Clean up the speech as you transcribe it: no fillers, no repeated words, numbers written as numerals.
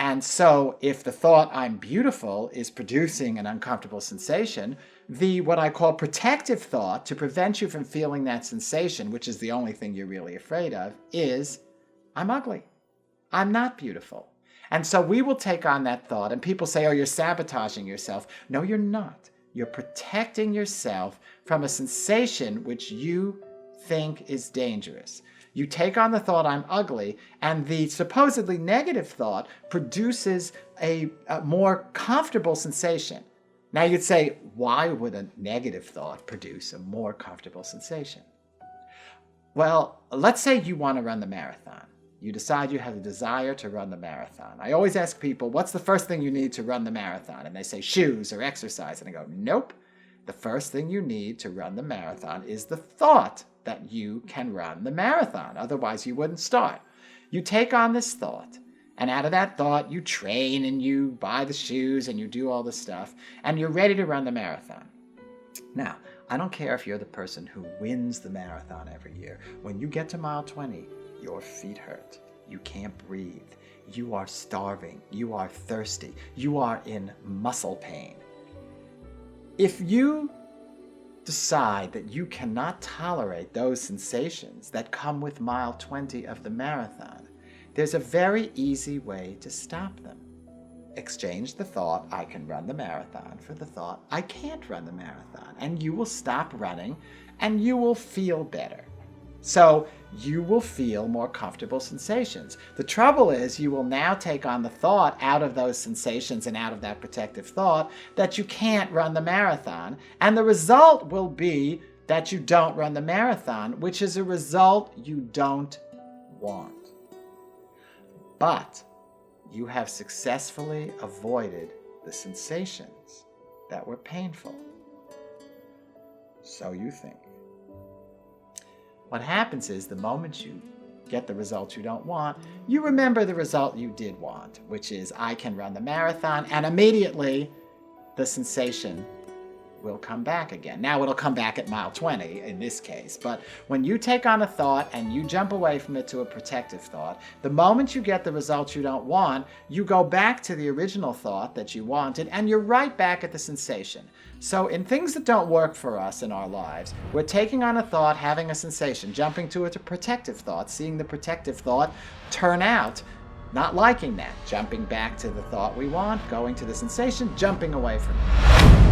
And so if the thought I'm beautiful is producing an uncomfortable sensation, the what I call protective thought to prevent you from feeling that sensation, which is the only thing you're really afraid of, is I'm ugly. I'm not beautiful. And so we will take on that thought, and people say, oh, you're sabotaging yourself. No, you're not. You're protecting yourself from a sensation which you think is dangerous. You take on the thought, I'm ugly, and the supposedly negative thought produces a more comfortable sensation. Now you'd say, why would a negative thought produce a more comfortable sensation? Well, let's say you want to run the marathon. You decide you have a desire to run the marathon. I always ask people, what's the first thing you need to run the marathon? And they say shoes or exercise. And I go, nope. The first thing you need to run the marathon is the thought that you can run the marathon. Otherwise, you wouldn't start. You take on this thought, and out of that thought, you train and you buy the shoes and you do all the stuff, and you're ready to run the marathon. Now, I don't care if you're the person who wins the marathon every year. When you get to mile 20, your feet hurt. You can't breathe. You are starving. You are thirsty. You are in muscle pain. If you decide that you cannot tolerate those sensations that come with mile 20 of the marathon, there's a very easy way to stop them. Exchange the thought, I can run the marathon, for the thought, I can't run the marathon. And you will stop running and you will feel better. So you will feel more comfortable sensations. The trouble is you will now take on the thought out of those sensations and out of that protective thought that you can't run the marathon. And the result will be that you don't run the marathon, which is a result you don't want. But you have successfully avoided the sensations that were painful. So you think. What happens is the moment you get the result you don't want, you remember the result you did want, which is I can run the marathon, and immediately the sensation will come back again. Now it'll come back at mile 20 in this case, but when you take on a thought and you jump away from it to a protective thought, the moment you get the result you don't want, you go back to the original thought that you wanted and you're right back at the sensation. So in things that don't work for us in our lives, we're taking on a thought, having a sensation, jumping to it, a protective thought, seeing the protective thought turn out, not liking that, jumping back to the thought we want, going to the sensation, jumping away from it.